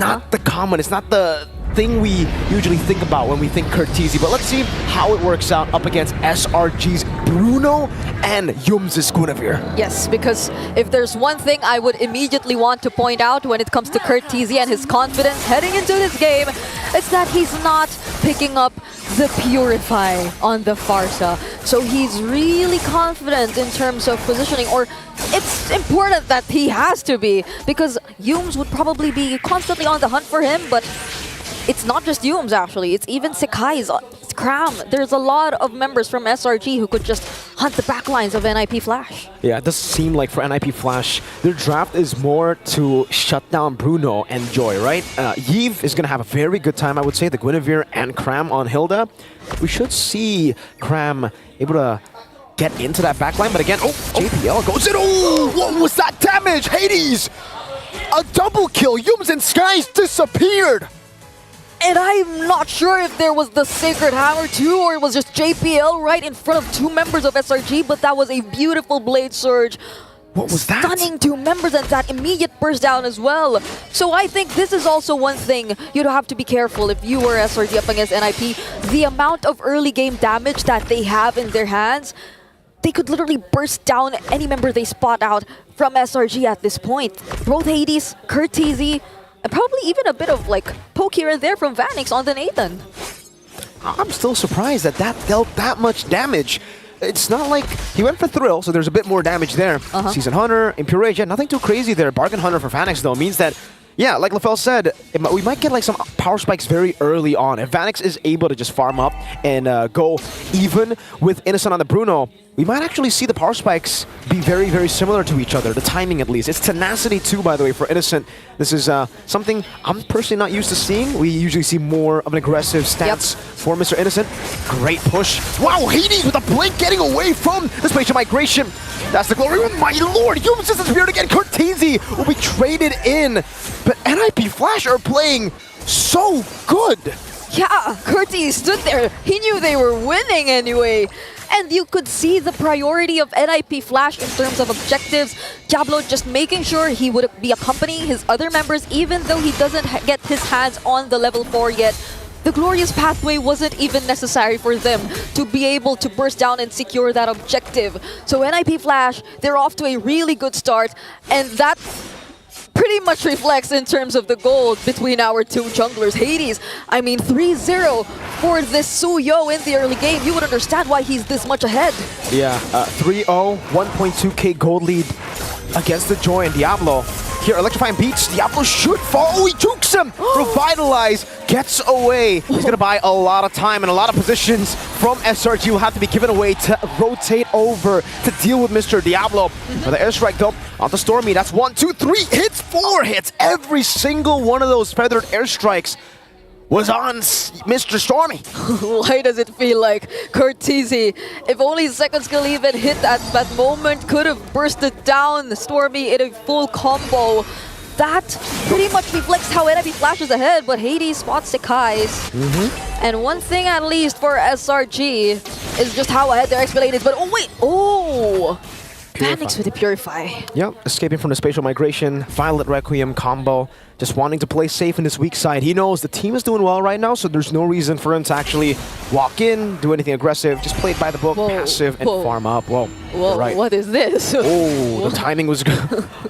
not the common, it's not the thing we usually think about when we think Curteasy, but let's see how it works out up against SRG's Bruno and Yums' Guinevere. Yes, because if there's one thing I would immediately want to point out when it comes to Curteasy and his confidence heading into this game, it's that he's not picking up the Purify on the Farsa. So he's really confident in terms of positioning, or it's important that he has to be, because Yums would probably be constantly on the hunt for him, but it's not just Yums actually, it's even Sekai's, it's Cram. There's a lot of members from SRG who could just hunt the backlines of NIPFLASH. Yeah, it does seem like for NIPFLASH, their draft is more to shut down Bruno and Joy, right? Yves is going to have a very good time, I would say, the Guinevere and Cram on Hilda. We should see Cram able to get into that backline, but again, JPL goes in. Oh, what was that damage? Hades! A double kill, Yums and Skies disappeared! And I'm not sure if there was the Sacred Hammer too, or it was just JPL right in front of two members of SRG, but that was a beautiful Blade Surge. What was that? Stunning two members and that immediate burst down as well. So I think this is also one thing you'd have to be careful if you were SRG up against NIP. The amount of early game damage that they have in their hands, they could literally burst down any member they spot out from SRG at this point. Both Hades, Curteasy, and probably even a bit of like poke here and there from Vanix on the Nathan. I'm still surprised that that dealt that much damage. It's not like he went for Thrill, so there's a bit more damage there. Season Hunter, Impure Rage, yeah, nothing too crazy there. Bargain Hunter for Vanix though means that, yeah, like LaFell said, we might get like some power spikes very early on. If Vanix is able to just farm up and go even with Innocent on the Bruno, we might actually see the power spikes be very, very similar to each other, the timing at least. It's tenacity too, by the way, for Innocent. This is something I'm personally not used to seeing. We usually see more of an aggressive stance for Mr. Innocent. Great push. Wow, Hades with a blink getting away from the spatial migration. That's the glory. Oh my lord, Yums just disappeared again. Curteasy will be traded in. But NIPFLASH are playing so good. Yeah, Curteasy stood there. He knew they were winning anyway. And you could see the priority of NIPFLASH in terms of objectives. Diablo just making sure he would be accompanying his other members even though he doesn't get his hands on the level 4 yet. The glorious pathway wasn't even necessary for them to be able to burst down and secure that objective. So NIPFLASH, they're off to a really good start, and that pretty much reflects in terms of the gold between our two junglers. Hades, I mean 3-0 for this Suyo in the early game. You would understand why he's this much ahead. Yeah, 3-0, 1.2k gold lead against the Joy and Diablo. Here, Electrifying Beats, Diablo should fall. Oh, he jukes him! Revitalize, gets away. He's gonna buy a lot of time and a lot of positions from SRG will have to be given away to rotate over to deal with Mr. Diablo. For the airstrike though, on the Stormy, that's 1, 2, 3 hits, 4 hits. Every single one of those feathered airstrikes was on Mr. Stormy. Why does it feel like Curteasy, if only second skill even hit at that moment, could have bursted down Stormy in a full combo. That pretty much reflects how NIPFLASH is ahead, but Hades spots Sekai's. And one thing at least for SRG is just how ahead their XP lane is, but oh wait, Vanix with the Purify. Yep, escaping from the spatial migration, Violet Requiem combo, just wanting to play safe in this weak side. He knows the team is doing well right now, so there's no reason for him to actually walk in, do anything aggressive, just play it by the book, passive, and farm up. Whoa, right. What is this? Oh, the timing was good.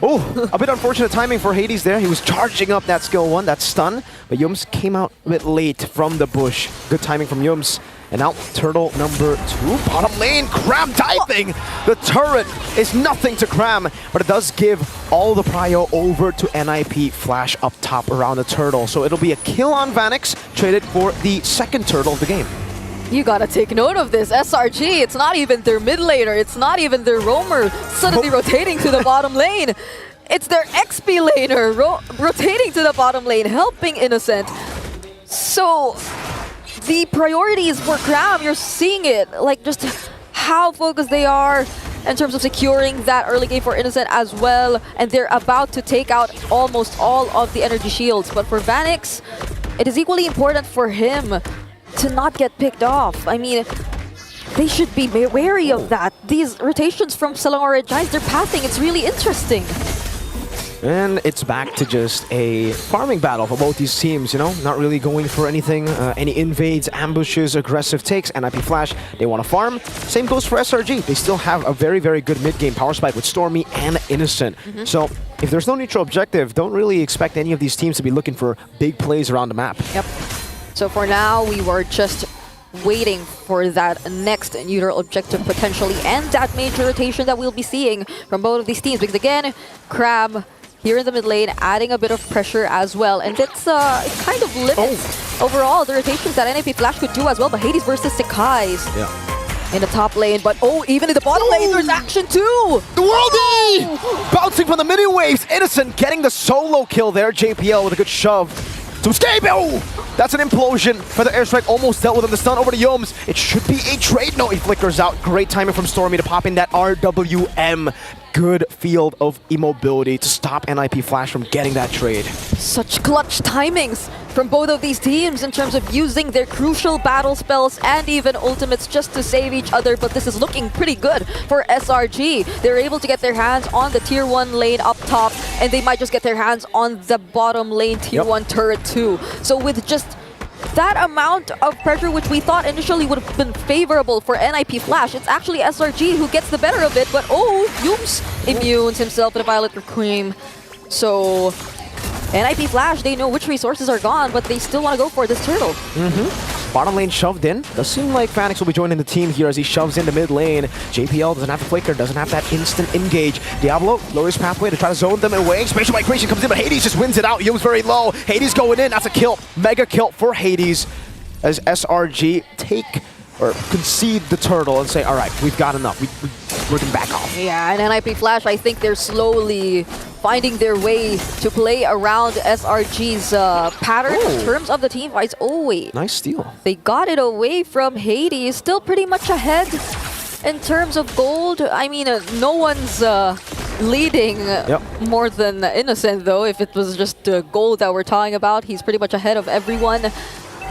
Oh, a bit unfortunate timing for Hades there. He was charging up that skill 1, that stun, but Yums came out a bit late from the bush. Good timing from Yums. And now, turtle number 2, bottom lane, Cram diving! The turret is nothing to Cram, but it does give all the prio over to NIPFLASH up top around the turtle. So it'll be a kill on Vanix, traded for the second turtle of the game. You gotta take note of this. SRG, it's not even their mid laner, it's not even their roamer suddenly rotating to the bottom lane. It's their XP laner rotating to the bottom lane, helping Innocent. So the priorities for Cram, you're seeing it, like just how focused they are in terms of securing that early game for Innocent as well, and they're about to take out almost all of the energy shields. But for Vanix, it is equally important for him to not get picked off. I mean, they should be wary of that. These rotations from Selangor Giants, they're pathing, it's really interesting. And it's back to just a farming battle for both these teams, you know? Not really going for anything, any invades, ambushes, aggressive takes. NIPFLASH, they want to farm. Same goes for SRG. They still have a very, very good mid-game power spike with Stormy and Innocent. So if there's no neutral objective, don't really expect any of these teams to be looking for big plays around the map. Yep. So for now, we were just waiting for that next neutral objective potentially, and that major rotation that we'll be seeing from both of these teams. Because again, Crab here in the mid lane, adding a bit of pressure as well. And it's it kind of limits overall the rotations that NIPFLASH could do as well. But Hades versus Sekai's in the top lane. But even in the bottom lane, there's action too! The Worldie! Bouncing from the mini waves. Innocent getting the solo kill there. JPL with a good shove to escape. Oh! That's an implosion for the airstrike. Almost dealt with him. The stun over to Yomes. It should be a trade. No, he flickers out. Great timing from Stormy to pop in that RWM. Good field of immobility to stop NIPFLASH from getting that trade. Such clutch timings from both of these teams in terms of using their crucial battle spells and even ultimates just to save each other, but this is looking pretty good for SRG. They're able to get their hands on the tier 1 lane up top, and they might just get their hands on the bottom lane tier 1 turret too. So with just that amount of pressure, which we thought initially would have been favorable for NIPFLASH, it's actually SRG who gets the better of it, but Yomes immunes himself with a Violet Cream. So NIPFLASH, they know which resources are gone, but they still want to go for this turtle. Bottom lane shoved in. Does seem like Phoenix will be joining the team here as he shoves into mid lane. JPL doesn't have the flicker, doesn't have that instant engage. Diablo lowers pathway to try to zone them away. Spatial migration comes in, but Hades just wins it out. Yo's very low. Hades going in. That's a kill. Mega kill for Hades as SRG take or concede the turtle and say, all right, we've got enough. We're going to back off. Yeah, and NIPFLASH, I think they're slowly finding their way to play around SRG's pattern in terms of the team fights. Oh, wait. Nice steal. They got it away from Hades. Still pretty much ahead in terms of gold. I mean, no one's leading more than Innocent, though. If it was just gold that we're talking about, he's pretty much ahead of everyone.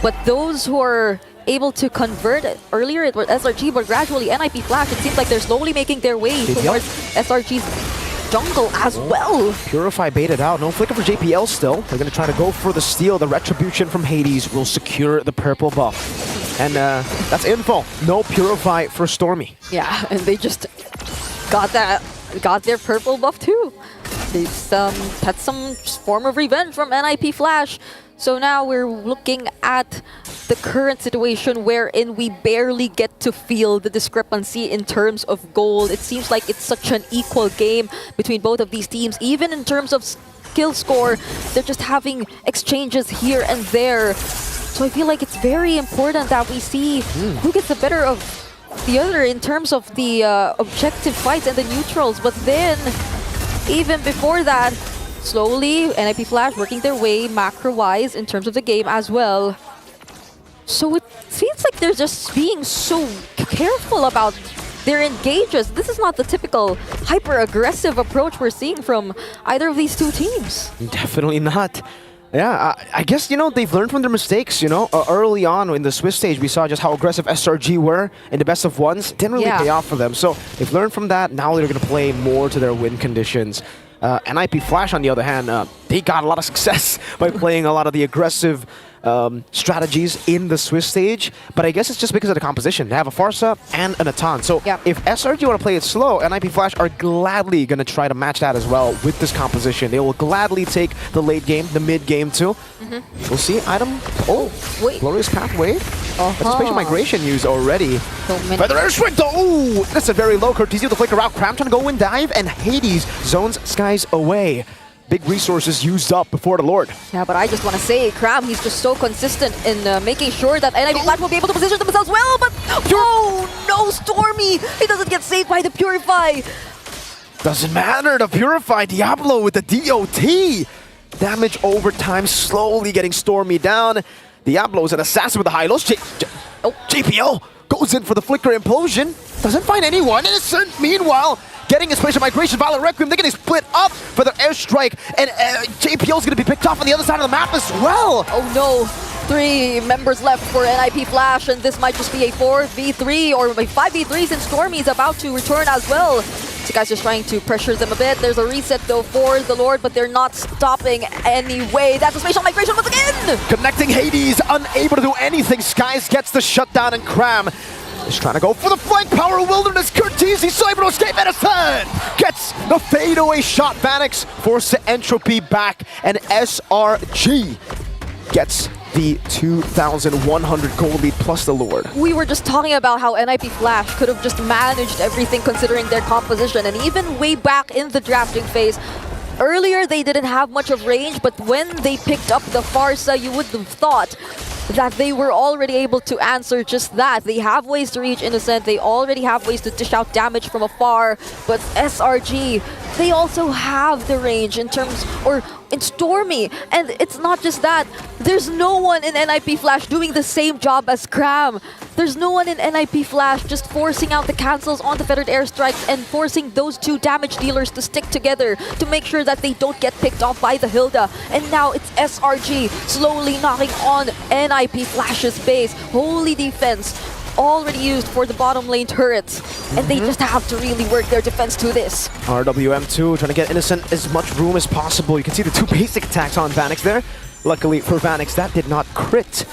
But those who are able to convert earlier, it was SRG, but gradually NIPFLASH, it seems like they're slowly making their way towards SRG's jungle as well. Purify baited out. No flicker for JPL still. They're going to try to go for the steal. The retribution from Hades will secure the purple buff. And that's info. No Purify for Stormy. Yeah, and they just got their purple buff too. They've had some form of revenge from NIPFLASH. So now we're looking at the current situation wherein we barely get to feel the discrepancy in terms of gold. It seems like it's such an equal game between both of these teams. Even in terms of skill score, they're just having exchanges here and there. So I feel like it's very important that we see who gets the better of the other in terms of the objective fights and the neutrals. But then, even before that, slowly, NIPFLASH working their way macro-wise in terms of the game as well. So it seems like they're just being so careful about their engages. This is not the typical hyper-aggressive approach we're seeing from either of these two teams. Definitely not. Yeah, I guess, you know, they've learned from their mistakes, you know. Early on in the Swiss stage, we saw just how aggressive SRG were in the best of ones. Didn't really pay off for them. So they've learned from that. Now they're going to play more to their win conditions. NIPFLASH, on the other hand, they got a lot of success by playing a lot of the aggressive strategies in the Swiss stage, but I guess it's just because of the composition. They have a Farsa and an Atan. So if SRG want to play it slow, NIPFLASH are gladly going to try to match that as well with this composition. They will gladly take the late game, the mid game too. We'll see. Item. Oh, wait. Glorious Pathway. That's spatial migration used already. Feather Airstrike though. Oh, that's a very low courtesy with the flicker out. Cram trying to go and dive, and Hades zones skies away. Big resources used up before the Lord. Yeah, but I just want to say, Cram, he's just so consistent in making sure that NIPFLASH will be able to position themselves well, but oh no, Stormy! He doesn't get saved by the Purify! Doesn't matter, the Purify. Diablo with the DOT! Damage over time, slowly getting Stormy down. Diablo's an assassin with a high loss. JPL goes in for the flicker implosion. Doesn't find anyone. Innocent, meanwhile, getting a spatial migration. Violet Requiem, they're getting split up for their airstrike, and JPL's going to be picked off on the other side of the map as well. Oh no, 3 members left for NIPFLASH, and this might just be a 4v3 or a 5v3 since Stormy is about to return as well. Sekai's just trying to pressure them a bit. There's a reset though for the Lord, but they're not stopping anyway. That's a spatial migration once again! Connecting Hades, unable to do anything. Skies gets the shutdown, and Cram is trying to go for the flank power. Wilderness, Curtisi still able to escape. Edison gets the fadeaway shot. Vanix forced to entropy back, and SRG gets the 2,100 gold lead plus the Lord. We were just talking about how NIPFLASH could have just managed everything considering their composition, and even way back in the drafting phase, earlier they didn't have much of range, but when they picked up the Farsa, you would have thought that they were already able to answer just that. They have ways to reach Innocent, they already have ways to dish out damage from afar, but SRG, they also have the range in terms, or in Stormy, and it's not just that. There's no one in NIPFLASH doing the same job as Cram. There's no one in NIPFLASH just forcing out the cancels on the Fettered Airstrikes and forcing those two damage dealers to stick together to make sure that they don't get picked off by the Hilda. And now it's SRG slowly knocking on NIPFLASH's base. Holy defense already used for the bottom lane turrets, and they just have to really work their defense to this. RWM2 trying to get Innocent as much room as possible. You can see the two basic attacks on Vanix there. Luckily for Vanix, that did not crit.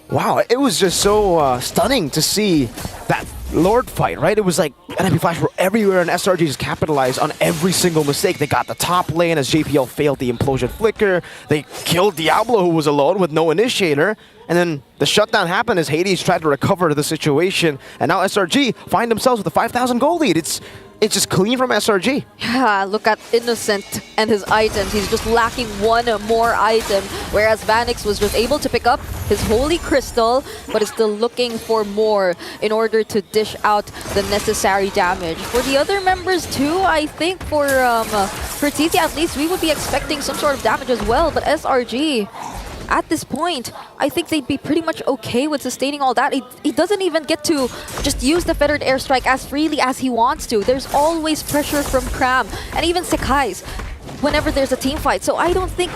Wow, it was just so stunning to see that Lord fight, right? It was like NIPFLASH were everywhere, and SRG just capitalized on every single mistake. They got the top lane as JPL failed the Implosion Flicker. They killed Diablo, who was alone with no initiator. And then the shutdown happened as Hades tried to recover the situation. And now SRG find themselves with a 5,000 gold lead. It's just clean from SRG. Yeah, look at Innocent and his items. He's just lacking one more item, whereas Vanix was just able to pick up his Holy Crystal, but is still looking for more in order to dish out the necessary damage. For the other members too, I think for TC at least, we would be expecting some sort of damage as well, but SRG, at this point, I think they'd be pretty much okay with sustaining all that. He doesn't even get to just use the Fettered Airstrike as freely as he wants to. There's always pressure from Cram, and even Sekai's whenever there's a team fight. So I don't think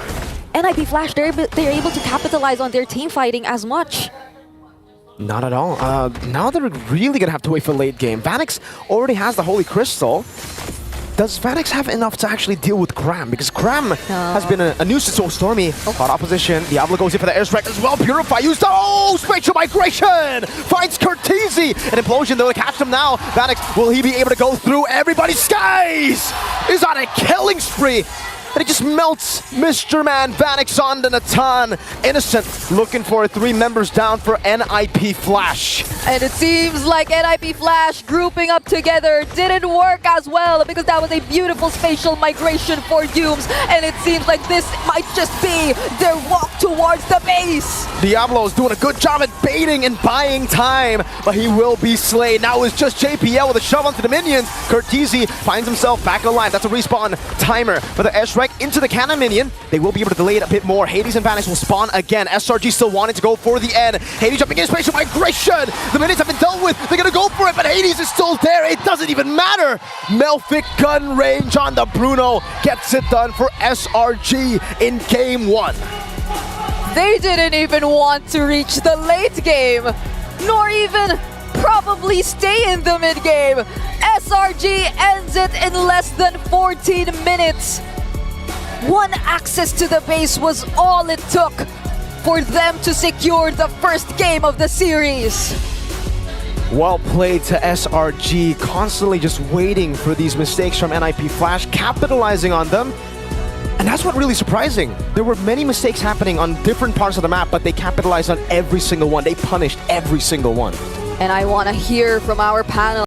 NIPFLASH, they're able to capitalize on their team fighting as much. Not at all. Now they're really going to have to wait for late game. Vanix already has the Holy Crystal. Does Vanix have enough to actually deal with Cram? Because Cram has been a nuisance. So Stormy, hot opposition. Diablo goes in for the airstrike as well. Purify used. Oh, spatial migration! Finds Curtisi! An implosion, though, to catch him now. Vanix, will he be able to go through everybody? Skies is on a killing spree. And it just melts Mr. Man Vanix on the Natan. Innocent looking for 3 members down for NIPFLASH. And it seems like NIPFLASH grouping up together didn't work as well, because that was a beautiful spatial migration for Dooms. And it seems like this might just be their walk towards the base. Diablo's doing a good job at baiting and buying time, but he will be slain. Now it's just JPL with a shove onto the minions. Curtisi finds himself back alive. That's a respawn timer for the airstrike into the cannon minion. They will be able to delay it a bit more. Hades and Vanix will spawn again. SRG still wanting to go for the end. Hades jumping in spatial migration. The minions have been dealt with. They're going to go for it, but Hades is still there. It doesn't even matter. Melfic gun range on the Bruno gets it done for SRG in game 1. They didn't even want to reach the late game, nor even probably stay in the mid game. SRG ends it in less than 14 minutes. One access to the base was all it took for them to secure the first game of the series. Well played to SRG, constantly just waiting for these mistakes from NIPFLASH, capitalizing on them. And that's what really surprising. There were many mistakes happening on different parts of the map, but they capitalized on every single one. They punished every single one. And I want to hear from our panel.